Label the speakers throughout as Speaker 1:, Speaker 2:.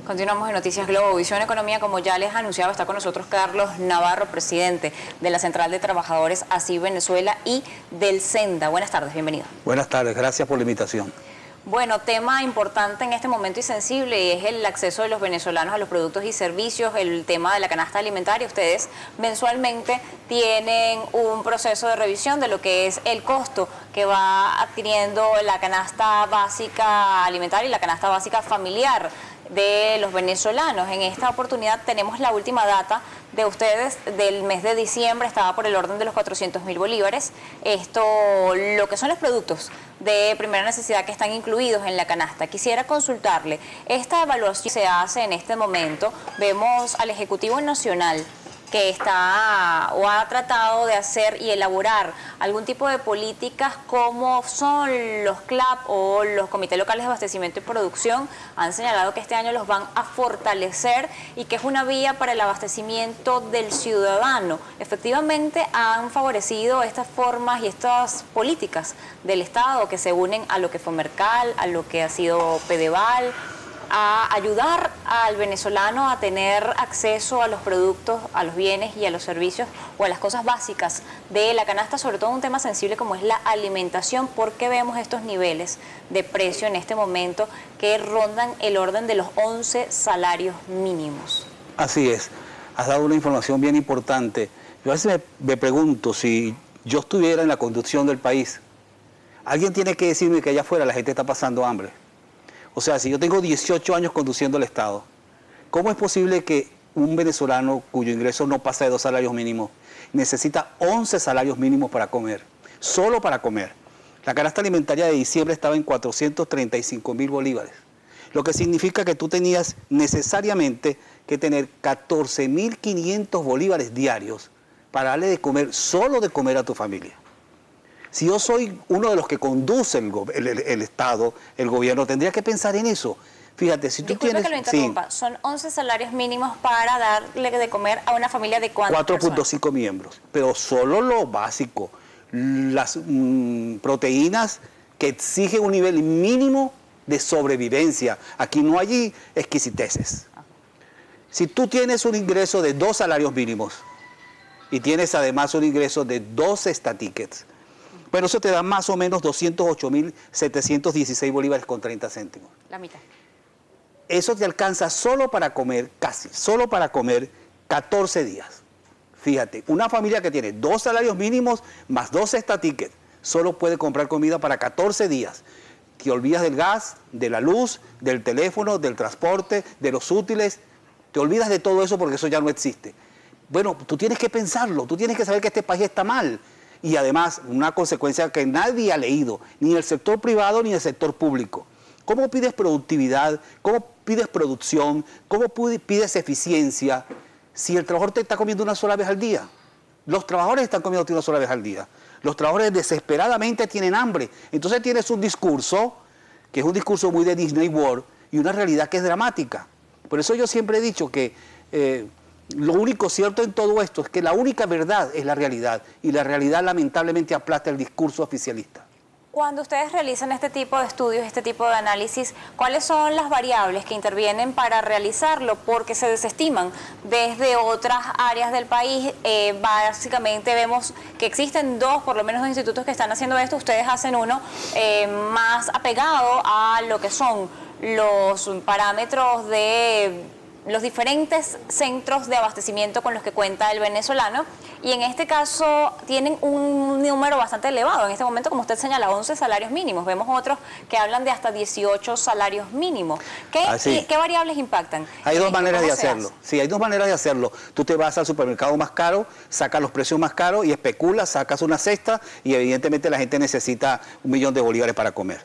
Speaker 1: Continuamos en Noticias Globo, Visión Economía. Como ya les anunciaba, está con nosotros Carlos Navarro, presidente de la Central de Trabajadores ASI Venezuela y del SENDA. Buenas tardes, bienvenido.
Speaker 2: Buenas tardes, gracias por la invitación.
Speaker 1: Bueno, tema importante en este momento y sensible es el acceso de los venezolanos a los productos y servicios, el tema de la canasta alimentaria. Ustedes mensualmente tienen un proceso de revisión de lo que es el costo que va adquiriendo la canasta básica alimentaria y la canasta básica familiar de los venezolanos. En esta oportunidad tenemos la última data de ustedes del mes de diciembre, estaba por el orden de los 400.000 bolívares. Esto, lo que son los productos de primera necesidad que están incluidos en la canasta. Quisiera consultarle, esta evaluación se hace en este momento, vemos al Ejecutivo Nacional que está o ha tratado de hacer y elaborar algún tipo de políticas como son los CLAP o los comités locales de abastecimiento y producción. Han señalado que este año los van a fortalecer y que es una vía para el abastecimiento del ciudadano. Efectivamente han favorecido estas formas y estas políticas del Estado que se unen a lo que fue Mercal, a lo que ha sido Pedeval, a ayudar al venezolano a tener acceso a los productos, a los bienes y a los servicios o a las cosas básicas de la canasta, sobre todo un tema sensible como es la alimentación, porque vemos estos niveles de precio en este momento que rondan el orden de los 11 salarios mínimos.
Speaker 2: Así es, has dado una información bien importante. Yo a veces me pregunto, si yo estuviera en la conducción del país, alguien tiene que decirme que allá afuera la gente está pasando hambre. O sea, si yo tengo 18 años conduciendo el Estado, ¿cómo es posible que un venezolano cuyo ingreso no pasa de 2 salarios mínimos necesita 11 salarios mínimos para comer? Solo para comer. La canasta alimentaria de diciembre estaba en 435.000 bolívares, lo que significa que tú tenías necesariamente que tener 14.500 bolívares diarios para darle de comer, solo de comer a tu familia. Si yo soy uno de los que conduce el Estado, el gobierno, tendría que pensar en eso. Fíjate, si tú tienes...
Speaker 1: que lo interrumpa. Sí. Son 11 salarios mínimos para darle de comer a una familia de ¿cuántas personas?
Speaker 2: 4.5 miembros, pero solo lo básico. Las proteínas que exigen un nivel mínimo de sobrevivencia. Aquí no hay exquisiteces. Si tú tienes un ingreso de 2 salarios mínimos y tienes además un ingreso de 12 tickets, bueno, eso te da más o menos 208.716 bolívares con 30 céntimos.
Speaker 1: La mitad.
Speaker 2: Eso te alcanza solo para comer, casi, solo para comer 14 días. Fíjate, una familia que tiene 2 salarios mínimos más 12 tickets, solo puede comprar comida para 14 días. Te olvidas del gas, de la luz, del teléfono, del transporte, de los útiles. Te olvidas de todo eso porque eso ya no existe. Bueno, tú tienes que pensarlo, tú tienes que saber que este país está mal. Y además, una consecuencia que nadie ha leído, ni el sector privado ni el sector público. ¿Cómo pides productividad? ¿Cómo pides producción? ¿Cómo pides eficiencia si el trabajador te está comiendo una sola vez al día? Los trabajadores están comiendo una sola vez al día. Los trabajadores desesperadamente tienen hambre. Entonces tienes un discurso, que es un discurso muy de Disney World, y una realidad que es dramática. Por eso yo siempre he dicho que... lo único cierto en todo esto es que la única verdad es la realidad, y la realidad lamentablemente aplasta el discurso oficialista.
Speaker 1: Cuando ustedes realizan este tipo de estudios, este tipo de análisis, ¿cuáles son las variables que intervienen para realizarlo? Porque se desestiman desde otras áreas del país. Básicamente vemos que existen por lo menos dos institutos que están haciendo esto. Ustedes hacen uno más apegado a lo que son los parámetros de los diferentes centros de abastecimiento con los que cuenta el venezolano, y en este caso tienen un número bastante elevado. En este momento, como usted señala, 11 salarios mínimos. Vemos otros que hablan de hasta 18 salarios mínimos. ¿Qué variables impactan?
Speaker 2: Hay dos maneras de hacerlo. Sí, hay dos maneras de hacerlo. Tú te vas al supermercado más caro, sacas los precios más caros y especulas, sacas una cesta y evidentemente la gente necesita 1 millón de bolívares para comer.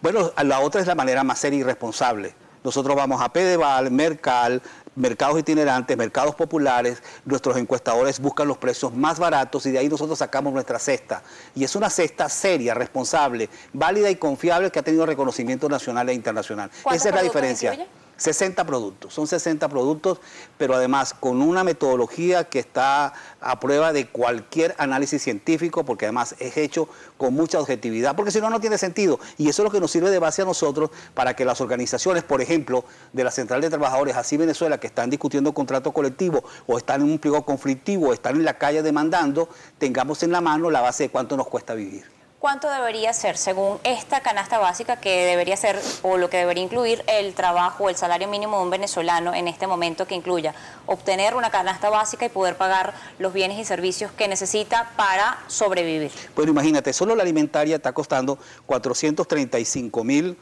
Speaker 2: Bueno, la otra es la manera más seria y responsable. Nosotros vamos a Pedeval, Mercal, mercados itinerantes, mercados populares, nuestros encuestadores buscan los precios más baratos y de ahí nosotros sacamos nuestra cesta. Y es una cesta seria, responsable, válida y confiable que ha tenido reconocimiento nacional e internacional. Esa es la diferencia. 60 productos, son 60 productos, pero además con una metodología que está a prueba de cualquier análisis científico, porque además es hecho con mucha objetividad, porque si no, no tiene sentido. Y eso es lo que nos sirve de base a nosotros para que las organizaciones, por ejemplo, de la Central de Trabajadores, así Venezuela, que están discutiendo contrato colectivo o están en un pliego conflictivo o están en la calle demandando, tengamos en la mano la base de cuánto nos cuesta vivir.
Speaker 1: ¿Cuánto debería ser, según esta canasta básica, que debería ser o lo que debería incluir el trabajo o el salario mínimo de un venezolano en este momento, que incluya obtener una canasta básica y poder pagar los bienes y servicios que necesita para sobrevivir?
Speaker 2: Bueno, imagínate, solo la alimentaria está costando 435.000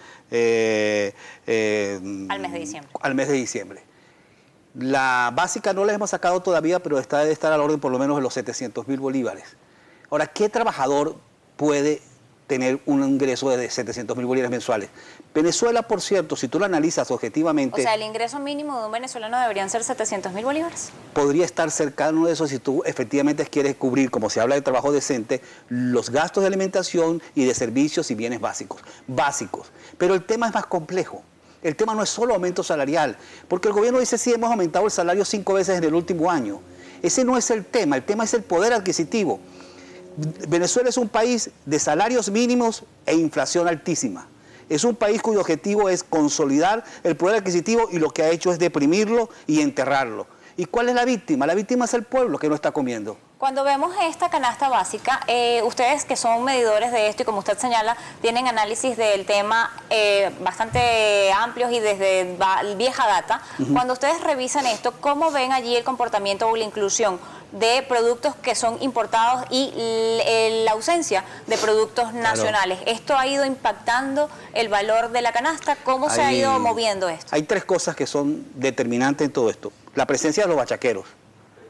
Speaker 1: al mes de diciembre.
Speaker 2: Al mes de diciembre. La básica no la hemos sacado todavía, pero debe estar al orden por lo menos de los 700.000 bolívares. Ahora, ¿qué trabajador puede tener un ingreso de 700.000 bolívares mensuales? Venezuela, por cierto, si tú lo analizas objetivamente...
Speaker 1: O sea, el ingreso mínimo de un venezolano deberían ser 700.000 bolívares.
Speaker 2: Podría estar cercano de eso si tú efectivamente quieres cubrir, como se habla de trabajo decente, los gastos de alimentación y de servicios y bienes básicos. Pero el tema es más complejo. El tema no es solo aumento salarial, porque el gobierno dice sí, hemos aumentado el salario 5 veces en el último año. Ese no es el tema es el poder adquisitivo. Venezuela es un país de salarios mínimos e inflación altísima. Es un país cuyo objetivo es consolidar el poder adquisitivo y lo que ha hecho es deprimirlo y enterrarlo. ¿Y cuál es la víctima? La víctima es el pueblo que no está comiendo.
Speaker 1: Cuando vemos esta canasta básica, ustedes que son medidores de esto y como usted señala, tienen análisis del tema bastante amplios y desde vieja data. Cuando ustedes revisan esto, ¿cómo ven allí el comportamiento o la inclusión de productos que son importados y la ausencia de productos nacionales? Claro. ¿Esto ha ido impactando el valor de la canasta? ¿Cómo se ha ido moviendo esto?
Speaker 2: Hay tres cosas que son determinantes en todo esto. La presencia de los bachaqueros.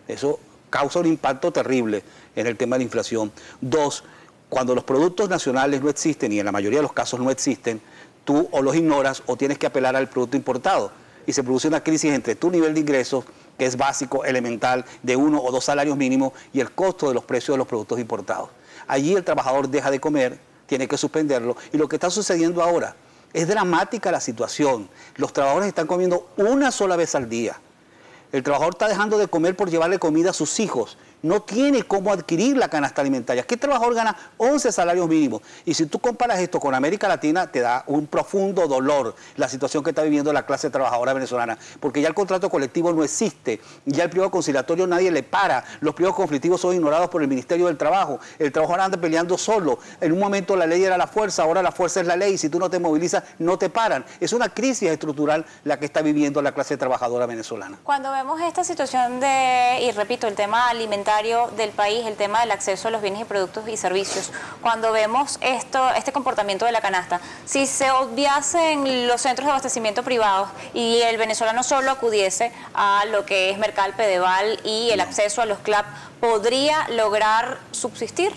Speaker 2: Eso causa un impacto terrible en el tema de la inflación. Dos, cuando los productos nacionales no existen, y en la mayoría de los casos no existen, tú o los ignoras o tienes que apelar al producto importado. Y se produce una crisis entre tu nivel de ingresos, que es básico, elemental, de 1 o 2 salarios mínimos, y el costo de los precios de los productos importados. Allí el trabajador deja de comer, tiene que suspenderlo, y lo que está sucediendo ahora es dramática la situación. Los trabajadores están comiendo una sola vez al día. El trabajador está dejando de comer por llevarle comida a sus hijos. No tiene cómo adquirir la canasta alimentaria. ¿Qué trabajador gana 11 salarios mínimos? Y si tú comparas esto con América Latina, te da un profundo dolor la situación que está viviendo la clase trabajadora venezolana. Porque ya el contrato colectivo no existe. Ya el pliego conciliatorio nadie le para. Los pliegos conflictivos son ignorados por el Ministerio del Trabajo. El trabajador anda peleando solo. En un momento la ley era la fuerza, ahora la fuerza es la ley. Si tú no te movilizas, no te paran. Es una crisis estructural la que está viviendo la clase trabajadora venezolana.
Speaker 1: Cuando vemos esta situación y repito, el tema alimentario del país, el tema del acceso a los bienes y productos y servicios, cuando vemos este comportamiento de la canasta, si se obviasen los centros de abastecimiento privados y el venezolano solo acudiese a lo que es Mercal, Pedeval y el acceso a los CLAP, ¿podría lograr subsistir?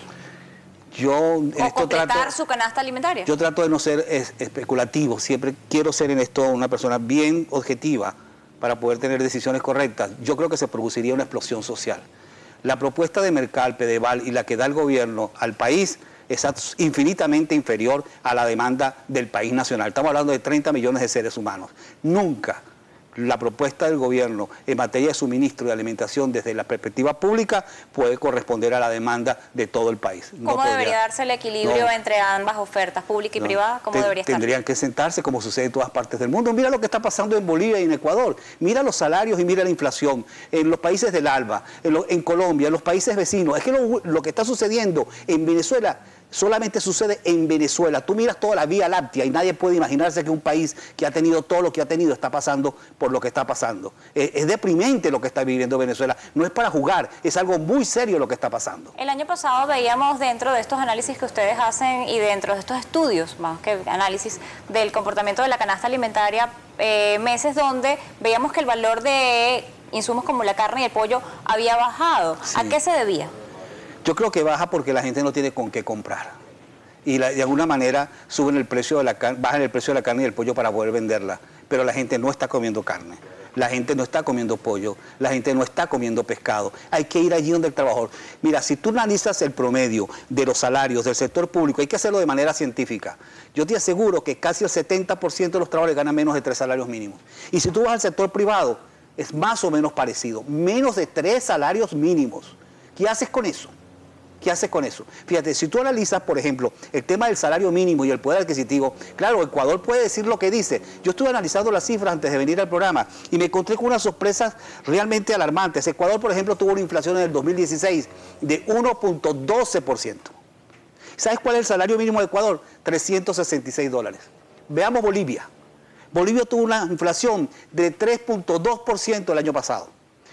Speaker 1: ¿O completar su canasta alimentaria?
Speaker 2: Yo trato de no ser especulativo, siempre quiero ser en esto una persona bien objetiva para poder tener decisiones correctas. Yo creo que se produciría una explosión social. La propuesta de Mercal, Pedeval y la que da el gobierno al país es infinitamente inferior a la demanda del país nacional. Estamos hablando de 30 millones de seres humanos. Nunca la propuesta del gobierno en materia de suministro y alimentación desde la perspectiva pública puede corresponder a la demanda de todo el país.
Speaker 1: ¿Cómo debería darse el equilibrio entre ambas ofertas, pública y privada? ¿Cómo debería estar?
Speaker 2: Tendrían que sentarse como sucede en todas partes del mundo. Mira lo que está pasando en Bolivia y en Ecuador. Mira los salarios y mira la inflación. En los países del ALBA, en Colombia, en los países vecinos. Es que lo que está sucediendo en Venezuela solamente sucede en Venezuela. Tú miras toda la Vía Láctea y nadie puede imaginarse que un país que ha tenido todo lo que ha tenido está pasando por lo que está pasando. Es deprimente lo que está viviendo Venezuela. No es para jugar, es algo muy serio lo que está pasando.
Speaker 1: El año pasado veíamos dentro de estos análisis que ustedes hacen y dentro de estos estudios, más que análisis del comportamiento de la canasta alimentaria, meses donde veíamos que el valor de insumos como la carne y el pollo había bajado. Sí. ¿A qué se debía?
Speaker 2: Yo creo que baja porque la gente no tiene con qué comprar. Y de alguna manera bajan el precio de la carne y el pollo para poder venderla. Pero la gente no está comiendo carne. La gente no está comiendo pollo, la gente no está comiendo pescado. Hay que ir allí donde el trabajador. Mira, si tú analizas el promedio de los salarios del sector público, hay que hacerlo de manera científica. Yo te aseguro que casi el 70% de los trabajadores ganan menos de 3 salarios mínimos. Y si tú vas al sector privado, es más o menos parecido. Menos de 3 salarios mínimos. ¿Qué haces con eso? ¿Qué haces con eso? Fíjate, si tú analizas, por ejemplo, el tema del salario mínimo y el poder adquisitivo, claro, Ecuador puede decir lo que dice. Yo estuve analizando las cifras antes de venir al programa y me encontré con unas sorpresas realmente alarmantes. Ecuador, por ejemplo, tuvo una inflación en el 2016 de 1.12%. ¿Sabes cuál es el salario mínimo de Ecuador? $366. Veamos Bolivia. Bolivia tuvo una inflación de 3.2% el año pasado.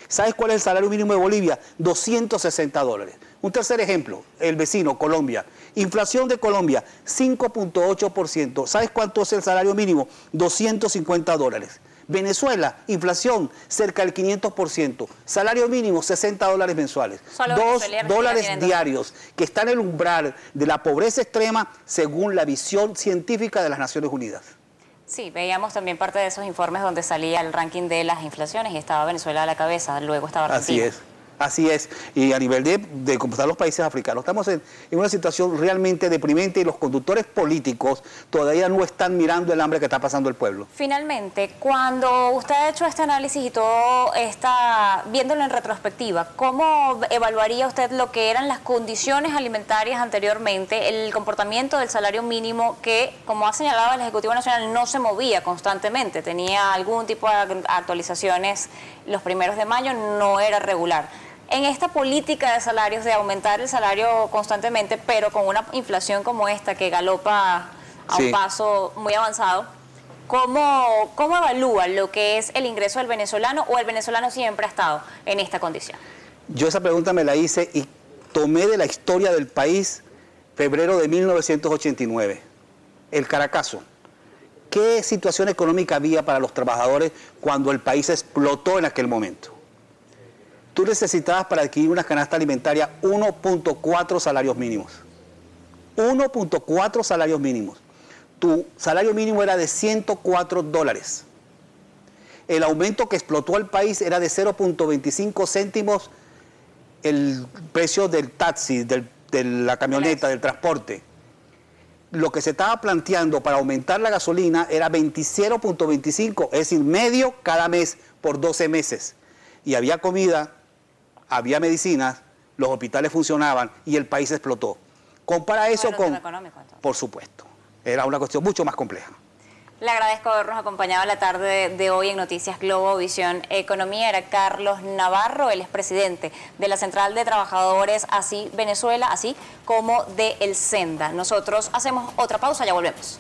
Speaker 2: ¿Sabes cuál es el salario mínimo de Bolivia? $260. Un tercer ejemplo, el vecino, Colombia. Inflación de Colombia, 5.8%. ¿Sabes cuánto es el salario mínimo? $250. Venezuela, inflación cerca del 500%. Salario mínimo, $60 mensuales. $2 diarios, que está en el umbral de la pobreza extrema según la visión científica de las Naciones Unidas.
Speaker 1: Sí, veíamos también parte de esos informes donde salía el ranking de las inflaciones y estaba Venezuela a la cabeza, luego estaba Argentina.
Speaker 2: Así es. Y a nivel de cómo están los países africanos, estamos en una situación realmente deprimente y los conductores políticos todavía no están mirando el hambre que está pasando el pueblo.
Speaker 1: Finalmente, cuando usted ha hecho este análisis y todo está viéndolo en retrospectiva, ¿cómo evaluaría usted lo que eran las condiciones alimentarias anteriormente, el comportamiento del salario mínimo que, como ha señalado el Ejecutivo Nacional, no se movía constantemente, tenía algún tipo de actualizaciones los primeros de mayo, no era regular? En esta política de salarios, de aumentar el salario constantemente, pero con una inflación como esta que galopa a un paso muy avanzado, ¿cómo evalúa lo que es el ingreso del venezolano o el venezolano siempre ha estado en esta condición?
Speaker 2: Yo esa pregunta me la hice y tomé de la historia del país febrero de 1989, el Caracazo. ¿Qué situación económica había para los trabajadores cuando el país explotó en aquel momento? Tú necesitabas para adquirir una canasta alimentaria 1.4 salarios mínimos. 1.4 salarios mínimos. Tu salario mínimo era de $104. El aumento que explotó el país era de 0.25 céntimos el precio del taxi, de la camioneta, del transporte. Lo que se estaba planteando para aumentar la gasolina era 0.25, es decir, medio cada mes por 12 meses. Y había comida, había medicinas, los hospitales funcionaban y el país explotó. Compara eso con...
Speaker 1: económico, entonces.
Speaker 2: Por supuesto. Era una cuestión mucho más compleja.
Speaker 1: Le agradezco habernos acompañado la tarde de hoy en Noticias Globo Visión Economía. Era Carlos Navarro, él es presidente de la Central de Trabajadores Así Venezuela, así como de El Senda. Nosotros hacemos otra pausa, ya volvemos.